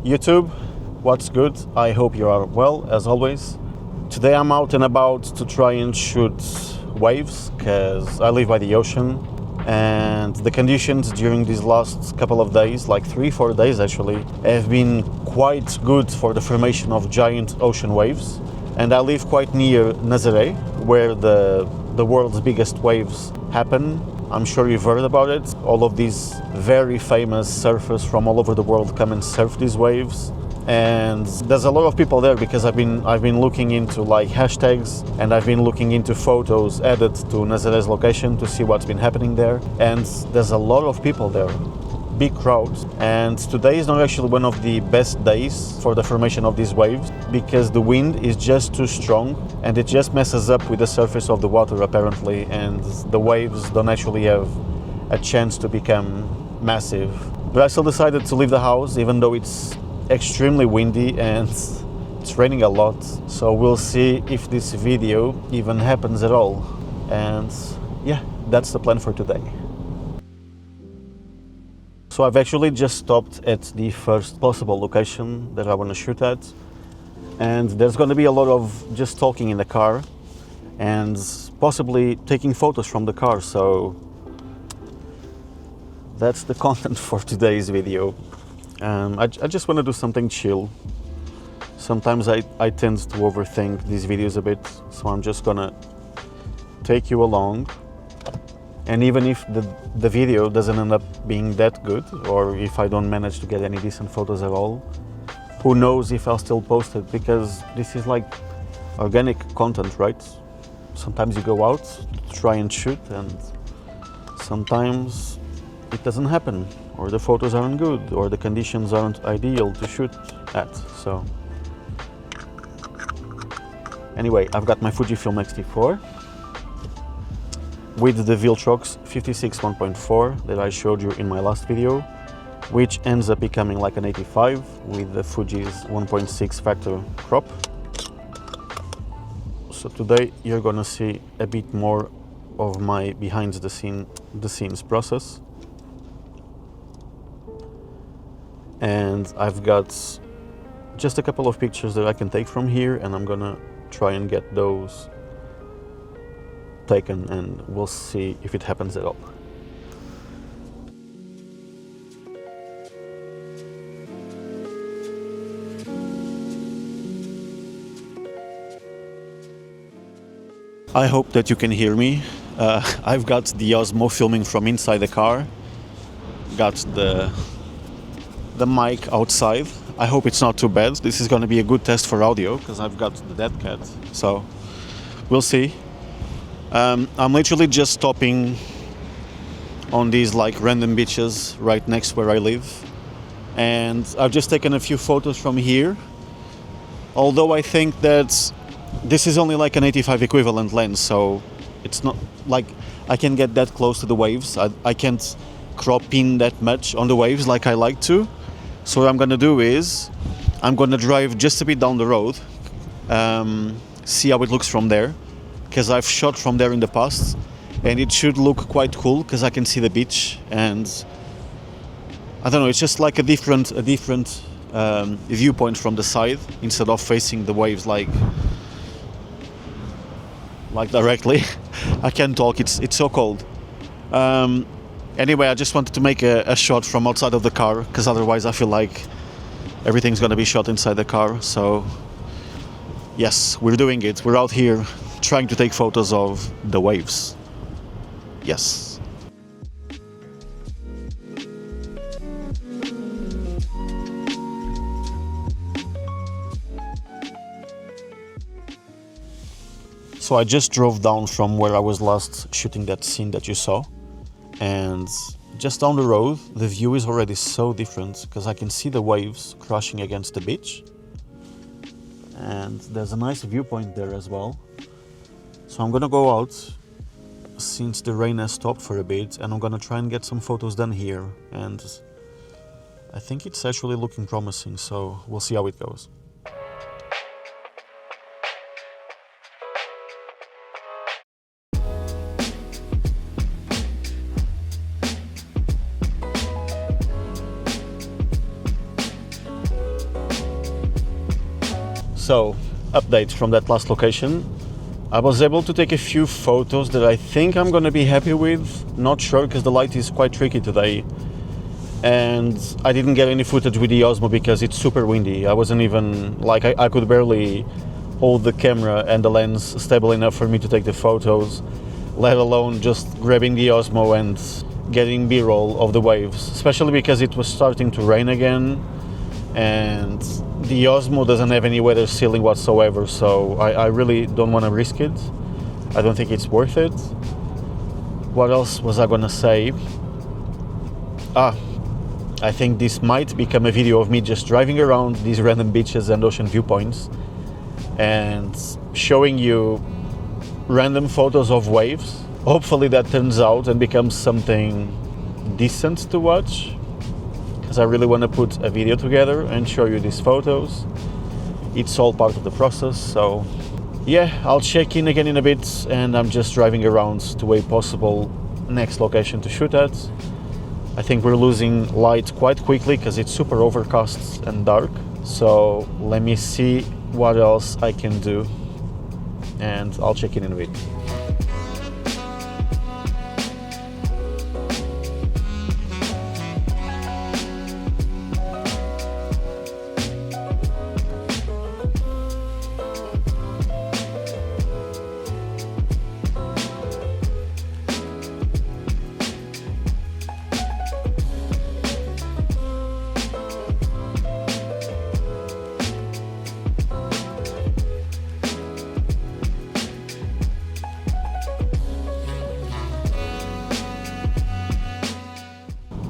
YouTube, what's good? I hope you are well, as always. Today I'm out and about to try and shoot waves, because I live by the ocean, and the conditions during these last couple of days, like 3-4 days actually, have been quite good for the formation of giant ocean waves. And I live quite near Nazaré, where the world's biggest waves happen. I'm sure you've heard about it. All of these very famous surfers from all over the world come and surf these waves. And there's a lot of people there because I've been looking into like hashtags, and I've been looking into photos added to Nazaré's location to see what's been happening there. And there's a lot of people there, big crowds. And today is not actually one of the best days for the formation of these waves because the wind is just too strong and it just messes up with the surface of the water apparently, and the waves don't actually have a chance to become massive. But I still decided to leave the house even though it's extremely windy and it's raining a lot, so we'll see if this video even happens at all. And yeah, that's the plan for today. So I've actually just stopped at the first possible location that I want to shoot at, and there's going to be a lot of just talking in the car and possibly taking photos from the car, so that's the content for today's video. I just want to do something chill. Sometimes I tend to overthink these videos a bit, so I'm just gonna take you along. And even if the video doesn't end up being that good, or if I don't manage to get any decent photos at all, who knows if I'll still post it, because this is like organic content, right? Sometimes you go out to try and shoot and sometimes it doesn't happen, or the photos aren't good, or the conditions aren't ideal to shoot at. So anyway, I've got my Fujifilm X-T4 with the Viltrox 56 1.4 that I showed you in my last video, which ends up becoming like an 85 with the Fuji's 1.6 factor crop. So today you're gonna see a bit more of my behind the scenes process. And I've got just a couple of pictures that I can take from here, and I'm gonna try and get those taken, and we'll see if it happens at all. I hope that you can hear me. I've got the Osmo filming from inside the car, got the mic outside. I hope it's not too bad. This is going to be a good test for audio because I've got the dead cat, so we'll see. I'm literally just stopping on these like random beaches right next where I live, and I've just taken a few photos from here, although I think that this is only like an 85 equivalent lens, so it's not like I can get that close to the waves. I can't crop in that much on the waves like I like to. So what I'm gonna do is I'm gonna drive just a bit down the road, see how it looks from there, because I've shot from there in the past and it should look quite cool because I can see the beach, and I don't know, it's just like a different viewpoint from the side instead of facing the waves like directly. I can't talk, it's so cold. Anyway, I just wanted to make a shot from outside of the car because otherwise I feel like everything's gonna be shot inside the car. So yes, we're doing it. We're out here trying to take photos of the waves. Yes. So I just drove down from where I was last shooting that scene that you saw. And just down the road, the view is already so different because I can see the waves crashing against the beach. And there's a nice viewpoint there as well. So I'm gonna go out since the rain has stopped for a bit, and I'm gonna try and get some photos done here. And I think it's actually looking promising, so we'll see how it goes. So, update from that last location. I was able to take a few photos that I think I'm gonna be happy with. Not sure, because the light is quite tricky today. And I didn't get any footage with the Osmo because it's super windy. I wasn't even, like, I could barely hold the camera and the lens stable enough for me to take the photos, let alone just grabbing the Osmo and getting B-roll of the waves, especially because it was starting to rain again, and the Osmo doesn't have any weather sealing whatsoever, so I really don't want to risk it. I don't think it's worth it. What else was I gonna say? I think this might become a video of me just driving around these random beaches and ocean viewpoints and showing you random photos of waves. Hopefully that turns out and becomes something decent to watch, because I really want to put a video together and show you these photos. It's all part of the process, so yeah, I'll check in again in a bit, and I'm just driving around to a possible next location to shoot at. I think we're losing light quite quickly because it's super overcast and dark, so let me see what else I can do, and I'll check in a bit.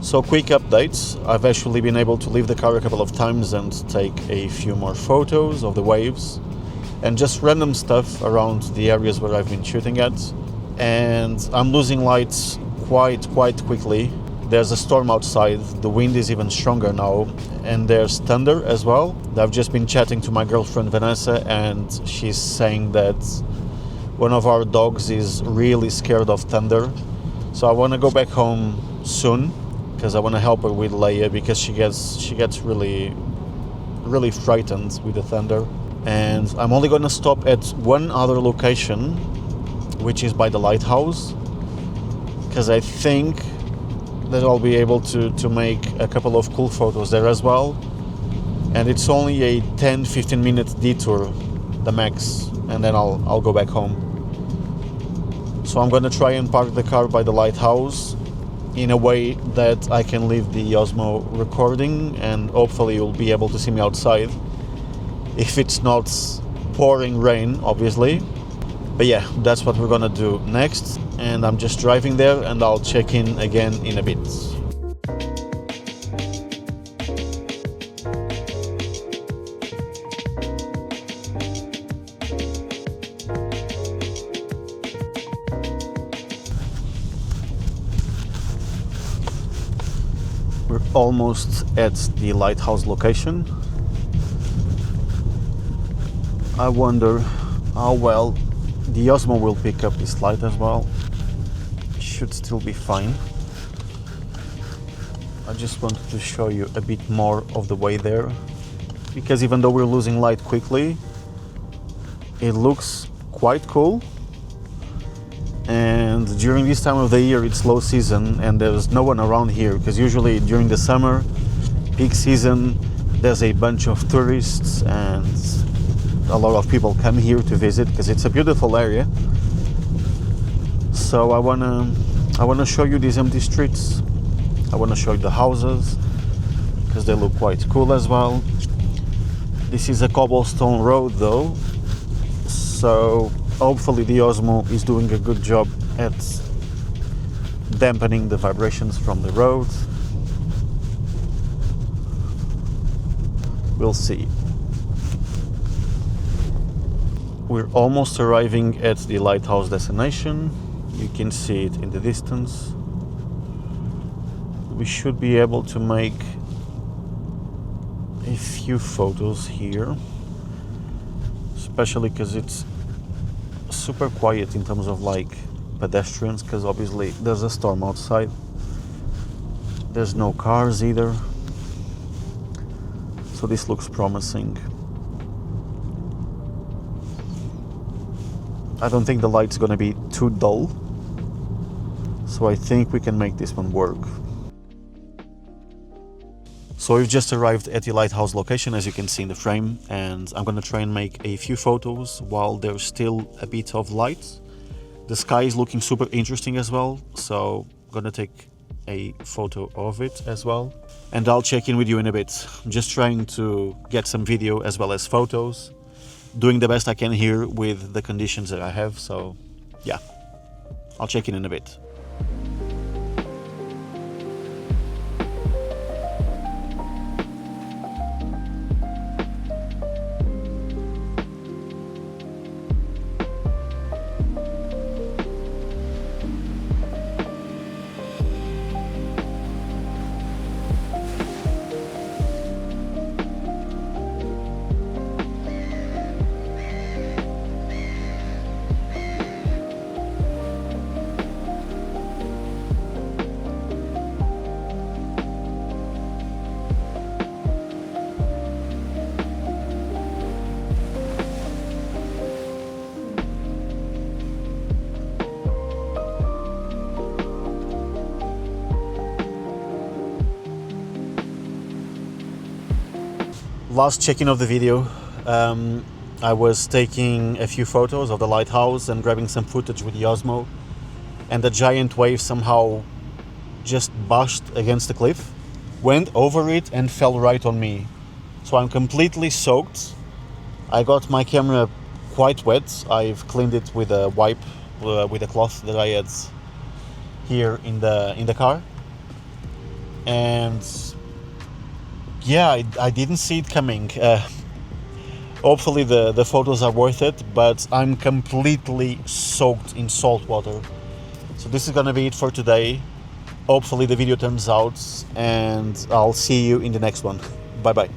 So quick updates, I've actually been able to leave the car a couple of times and take a few more photos of the waves and just random stuff around the areas where I've been shooting at. And I'm losing lights quite quickly. There's a storm outside, the wind is even stronger now, and there's thunder as well. I've just been chatting to my girlfriend Vanessa, and she's saying that one of our dogs is really scared of thunder. So I want to go back home soon, because I want to help her with Leia, because she gets really frightened with the thunder. And I'm only going to stop at one other location, which is by the lighthouse, because I think that I'll be able to make a couple of cool photos there as well. And it's only a 10-15 minute detour, the max, and then I'll go back home. So I'm going to try and park the car by the lighthouse in a way that I can leave the Osmo recording, and hopefully you'll be able to see me outside if it's not pouring rain, obviously. But yeah, that's what we're gonna do next, and I'm just driving there, and I'll check in again in a bit. We're almost at the lighthouse location. I wonder how well the Osmo will pick up this light as well. It should still be fine. I just wanted to show you a bit more of the way there, because even though we're losing light quickly, it looks quite cool. And during this time of the year it's low season and there's no one around here, because usually during the summer peak season there's a bunch of tourists and a lot of people come here to visit because it's a beautiful area. So I wanna show you these empty streets. I wanna show you the houses because they look quite cool as well. This is a cobblestone road though, so hopefully the Osmo is doing a good job at dampening the vibrations from the road. We'll see. We're almost arriving at the lighthouse destination. You can see it in the distance. We should be able to make a few photos here, especially because it's super quiet in terms of like pedestrians, because obviously there's a storm outside. There's no cars either, so this looks promising. I don't think the light's gonna be too dull. So I think we can make this one work. So we've just arrived at the lighthouse location, as you can see in the frame, and I'm gonna try and make a few photos while there's still a bit of light. The sky is looking super interesting as well, so I'm gonna take a photo of it as well. And I'll check in with you in a bit. I'm just trying to get some video as well as photos, doing the best I can here with the conditions that I have, so yeah, I'll check in a bit. Last check-in of the video, I was taking a few photos of the lighthouse and grabbing some footage with the Osmo, and the giant wave somehow just bashed against the cliff, went over it and fell right on me. So I'm completely soaked. I got my camera quite wet. I've cleaned it with a wipe, with a cloth that I had here in the car, and yeah, I didn't see it coming. Hopefully the photos are worth it, but I'm completely soaked in salt water. So this is gonna be it for today. Hopefully the video turns out, and I'll see you in the next one. Bye bye.